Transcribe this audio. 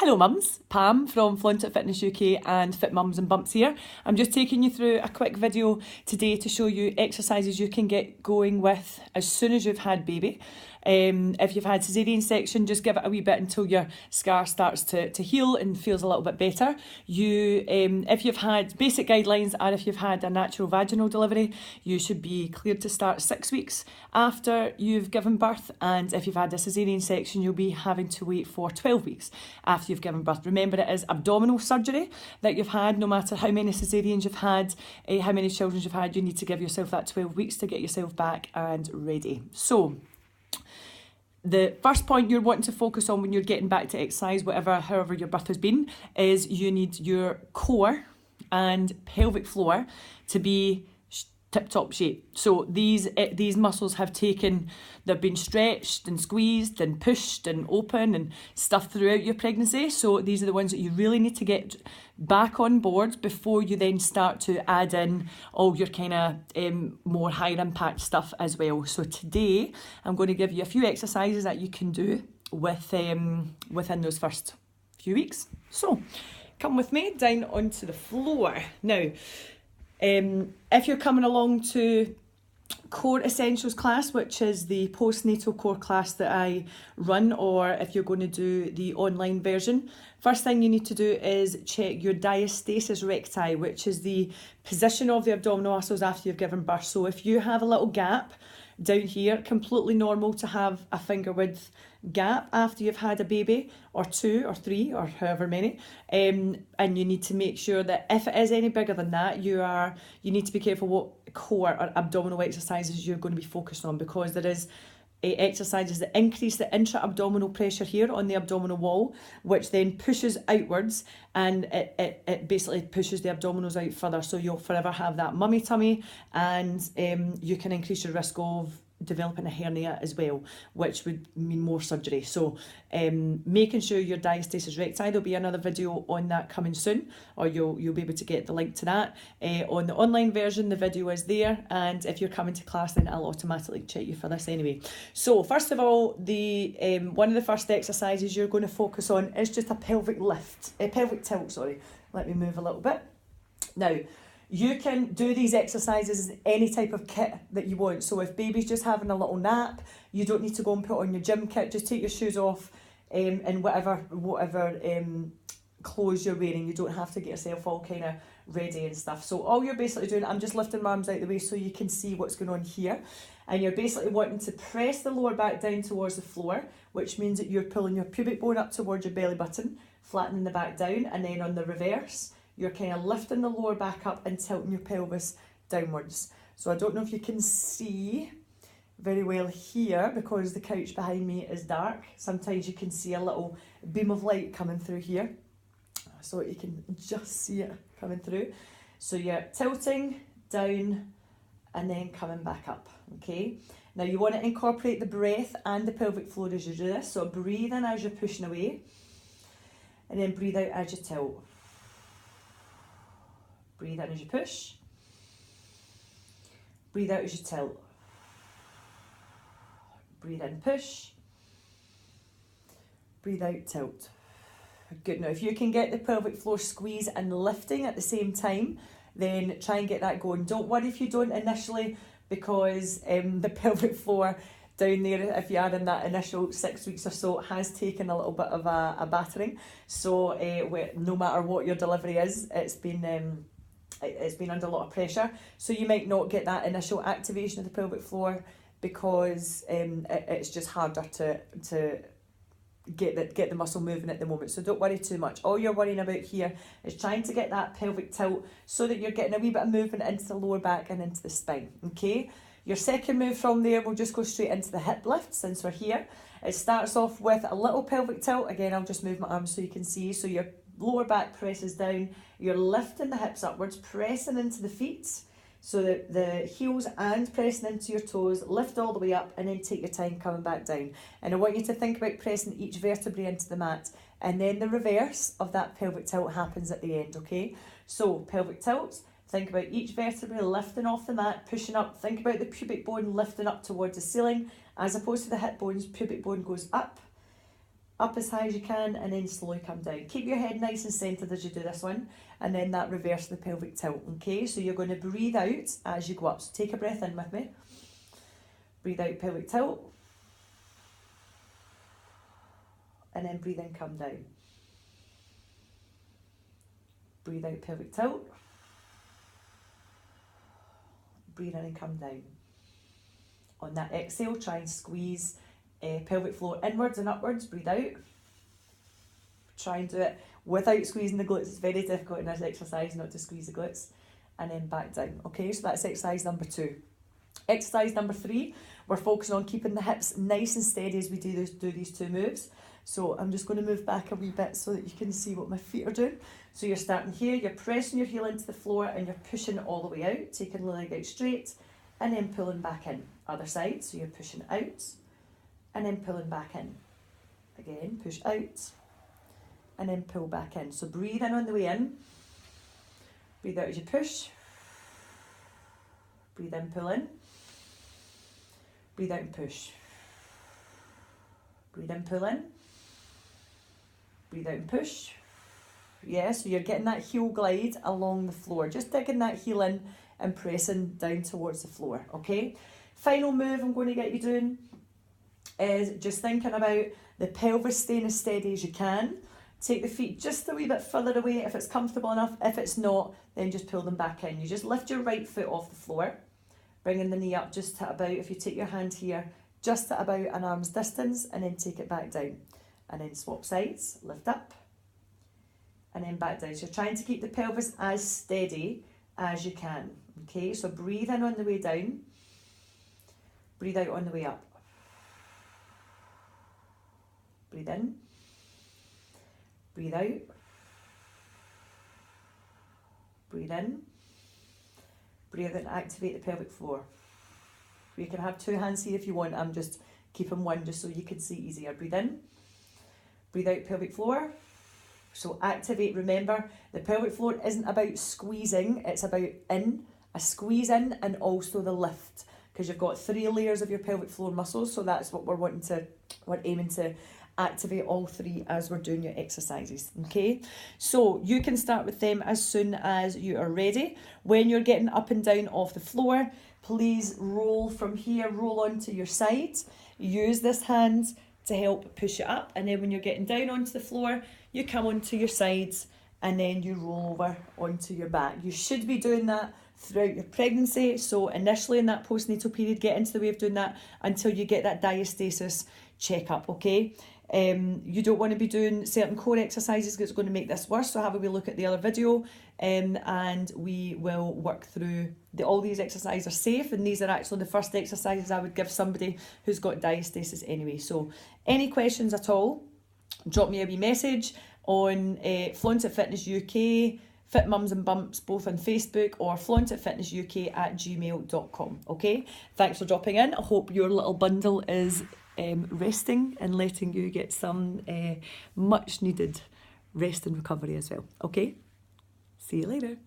Hello mums, Pam from Flaunt Fitness UK and Fit Mums and Bumps here. I'm just taking you through a quick video today to show you exercises you can get going with as soon as you've had baby. If you've had caesarean section, just give it a wee bit until your scar starts to heal and feels a little bit better. If you've had basic guidelines and if you've had a natural vaginal delivery, you should be cleared to start 6 weeks after you've given birth. And if you've had a caesarean section, you'll be having to wait for 12 weeks after you've given birth. Remember, it is abdominal surgery that you've had. No matter how many caesareans you've had, how many children you've had, you need to give yourself that 12 weeks to get yourself back and ready. So the first point you're wanting to focus on when you're getting back to exercise, however your birth has been, is you need your core and pelvic floor to be tip-top shape. So these muscles they've been stretched and squeezed and pushed and open and stuff throughout your pregnancy. So these are the ones that you really need to get back on board before you then start to add in all your kind of more higher impact stuff as well. So today I'm going to give you a few exercises that you can do within those first few weeks. So come with me down onto the floor. Now, if you're coming along to Core Essentials class, which is the postnatal core class that I run, or if you're going to do the online version, first thing you need to do is check your diastasis recti, which is the position of the abdominal muscles after you've given birth. So if you have a little gap down here, completely normal to have a finger width gap after you've had a baby, or 2 or 3 or however many, and you need to make sure that if it is any bigger than that, you need to be careful what core or abdominal exercises you're going to be focused on, because there is exercises that increase the intra-abdominal pressure here on the abdominal wall, which then pushes outwards, and it basically pushes the abdominals out further, so you'll forever have that mummy tummy, and you can increase your risk of developing a hernia as well, which would mean more surgery. So making sure your diastasis recti, there'll be another video on that coming soon, or you'll be able to get the link to that. On the online version, the video is there, and if you're coming to class, then I'll automatically check you for this anyway. So first of all, one of the first exercises you're going to focus on is just a pelvic tilt, sorry. Let me move a little bit. Now, you can do these exercises in any type of kit that you want. So if baby's just having a little nap, you don't need to go and put on your gym kit. Just take your shoes off and whatever clothes you're wearing. You don't have to get yourself all kind of ready and stuff. So all you're basically doing, I'm just lifting my arms out the way so you can see what's going on here. And you're basically wanting to press the lower back down towards the floor, which means that you're pulling your pubic bone up towards your belly button, flattening the back down, and then on the reverse, you're kind of lifting the lower back up and tilting your pelvis downwards. So I don't know if you can see very well here because the couch behind me is dark. Sometimes you can see a little beam of light coming through here. So you can just see it coming through. So you're tilting down and then coming back up, okay? Now you want to incorporate the breath and the pelvic floor as you do this. So breathe in as you're pushing away, and then breathe out as you tilt. Breathe in as you push. Breathe out as you tilt. Breathe in, push. Breathe out, tilt. Good. Now, if you can get the pelvic floor squeeze and lifting at the same time, then try and get that going. Don't worry if you don't initially, because the pelvic floor down there, if you are in that initial 6 weeks or so, has taken a little bit of a battering. So no matter what your delivery is, it's been under a lot of pressure, so you might not get that initial activation of the pelvic floor because it's just harder to get the muscle moving at the moment. So don't worry too much. All you're worrying about here is trying to get that pelvic tilt so that you're getting a wee bit of movement into the lower back and into the spine, okay? Your second move from there, we'll just go straight into the hip lift since we're here. It starts off with a little pelvic tilt. Again, I'll just move my arms so you can see. So your lower back presses down, you're lifting the hips upwards, pressing into the feet, so that the heels and pressing into your toes, lift all the way up, and then take your time coming back down. And I want you to think about pressing each vertebrae into the mat, and then the reverse of that pelvic tilt happens at the end, okay? So pelvic tilt, think about each vertebrae lifting off the mat, pushing up, think about the pubic bone lifting up towards the ceiling, as opposed to the hip bones, pubic bone goes up, up as high as you can, and then slowly come down. Keep your head nice and centred as you do this one, and then that reverse the pelvic tilt, okay? So you're going to breathe out as you go up. So take a breath in with me. Breathe out, pelvic tilt. And then breathe in, come down. Breathe out, pelvic tilt. Breathe in and come down. On that exhale, try and squeeze pelvic floor inwards and upwards. Breathe out. Try and do it without squeezing the glutes. It's very difficult in this exercise not to squeeze the glutes. And then back down. Okay, so that's exercise number 2. Exercise number 3, we're focusing on keeping the hips nice and steady as we do these 2 moves. So I'm just going to move back a wee bit so that you can see what my feet are doing. So you're starting here, you're pressing your heel into the floor and you're pushing it all the way out, taking the leg out straight and then pulling back in. Other side, so you're pushing out and then pulling back in. Again, push out and then pull back in. So breathe in on the way in, breathe out as you push, breathe in, pull in, breathe out and push, breathe in, pull in, breathe out and push. Yeah, so you're getting that heel glide along the floor, just digging that heel in and pressing down towards the floor, okay? Final move I'm going to get you doing is just thinking about the pelvis staying as steady as you can. Take the feet just a wee bit further away if it's comfortable enough. If it's not, then just pull them back in. You just lift your right foot off the floor, bringing the knee up just to about, if you take your hand here, just at about an arm's distance, and then take it back down. And then swap sides, lift up, and then back down. So you're trying to keep the pelvis as steady as you can. Okay, so breathe in on the way down, breathe out on the way up. Breathe in, breathe out, breathe in, breathe out and activate the pelvic floor. You can have 2 hands here if you want. I'm just keeping one just so you can see easier. Breathe in, breathe out, pelvic floor. So activate, remember, the pelvic floor isn't about squeezing, it's about a squeeze in and also the lift, because you've got 3 layers of your pelvic floor muscles, so that's what we're aiming to activate all 3 as we're doing your exercises, okay? So you can start with them as soon as you are ready. When you're getting up and down off the floor, please roll from here, roll onto your side. Use this hand to help push it up, and then when you're getting down onto the floor, you come onto your sides and then you roll over onto your back. You should be doing that throughout your pregnancy. So initially in that postnatal period, get into the way of doing that until you get that diastasis checkup, okay? You don't want to be doing certain core exercises because it's going to make this worse. So have a wee look at the other video, and we will work through all these exercises are safe, and these are actually the first exercises I would give somebody who's got diastasis anyway. So any questions at all, drop me a wee message on Flaunt It Fitness UK, Fit Mums and Bumps, both on Facebook, or flauntitfitnessuk@gmail.com. Okay, thanks for dropping in. I hope your little bundle is resting and letting you get some much needed rest and recovery as well. Okay, see you later.